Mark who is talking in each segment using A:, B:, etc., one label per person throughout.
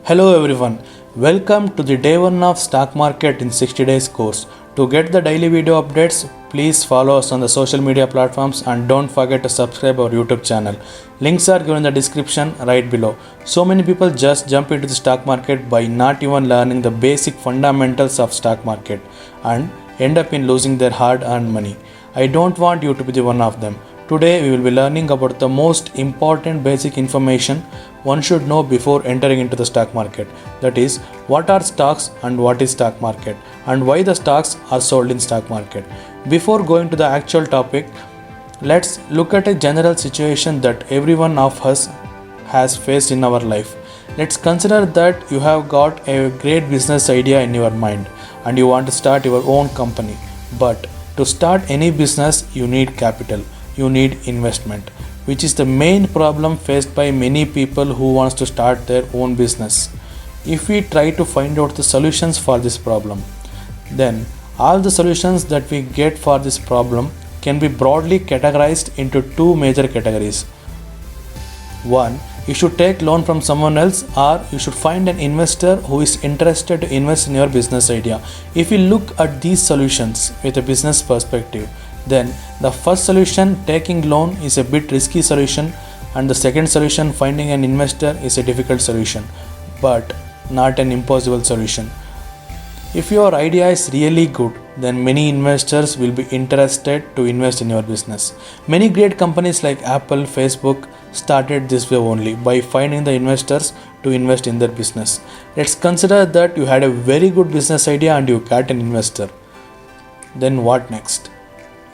A: Hello everyone, welcome to the day 1 of stock market in 60 days course. To get the daily video updates, please follow us on the social media platforms and don't forget to subscribe our YouTube channel. Links are given in the description right below. So many people just jump into the stock market by not even learning the basic fundamentals of stock market and end up in losing their hard-earned money. I don't want you to be the one of them. Today we will be learning about the most important basic information one should know before entering into the stock market. That is, what are stocks and what is stock market and why the stocks are sold in stock market. Before going to the actual topic, let's look at a general situation that every one of us has faced in our life. Let's consider that you have got a great business idea in your mind and you want to start your own company. But to start any business, you need capital. You need investment, which is the main problem faced by many people who wants to start their own business. If we try to find out the solutions for this problem, then all the solutions that we get for this problem can be broadly categorized into two major categories. One, you should take loan from someone else, or you should find an investor who is interested to invest in your business idea. If we look at these solutions with a business perspective, then the first solution, taking loan, is a bit risky solution, and the second solution, finding an investor, is a difficult solution, but not an impossible solution. If your idea is really good, then many investors will be interested to invest in your business. Many great companies like Apple, Facebook started this way only, by finding the investors to invest in their business. Let's consider that you had a very good business idea and you got an investor. Then what next?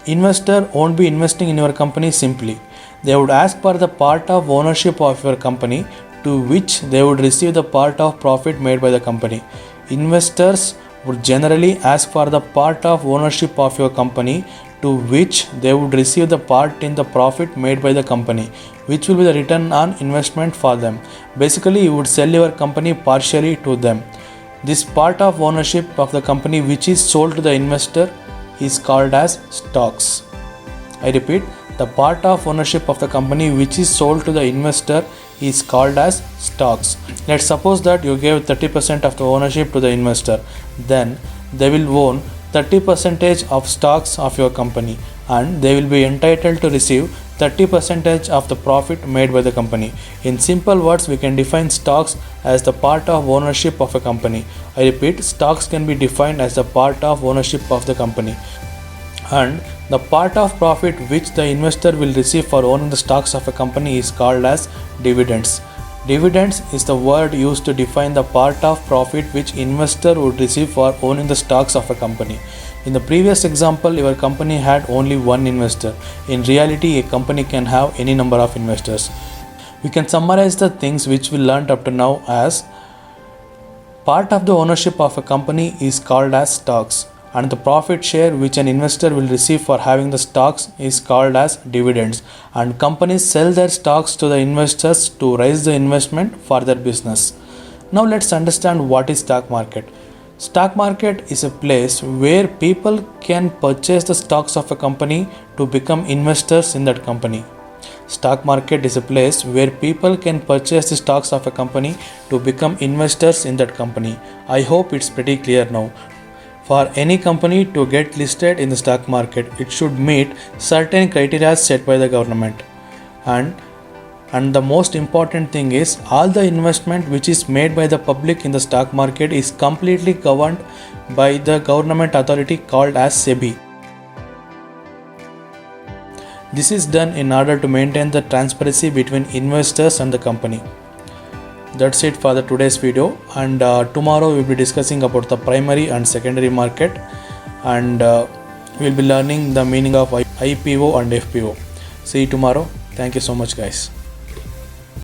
A: Investor won't be investing in your company simply. They would ask for the part of ownership of your company, to which they would receive the part of profit made by the company. Investors would generally ask for the part of ownership of your company, to which they would receive the part in the profit made by the company, which will be the return on investment for them. Basically, you would sell your company partially to them. This part of ownership of the company which is sold to the investor is called as stocks. I repeat, the part of ownership of the company which is sold to the investor is called as stocks. Let's suppose that you gave 30% of the ownership to the investor. Then they will own 30% of stocks of your company, and they will be entitled to receive 30% of the profit made by the company. In simple words, we can define stocks as the part of ownership of a company. I repeat, stocks can be defined as the part of ownership of the company. And the part of profit which the investor will receive for owning the stocks of a company is called as dividends. Dividends is the word used to define the part of profit which investor would receive for owning the stocks of a company. In the previous example, your company had only one investor. In reality, a company can have any number of investors. We can summarize the things which we learned up to now as: part of the ownership of a company is called as stocks, and the profit share which an investor will receive for having the stocks is called as dividends, and companies sell their stocks to the investors to raise the investment for their business. Now let's understand what is stock market. Stock market is a place where people can purchase the stocks of a company to become investors in that company. Stock market is a place where people can purchase the stocks of a company to become investors in that company. I hope it's pretty clear now. For any company to get listed in the stock market, it should meet certain criteria set by the government. And the most important thing is, all the investment which is made by the public in the stock market is completely governed by the government authority called as SEBI. This is done in order to maintain the transparency between investors and the company. That's it for the today's video, and tomorrow we'll be discussing about the primary and secondary market, and we'll be learning the meaning of IPO and FPO. See you tomorrow. Thank you so much, guys.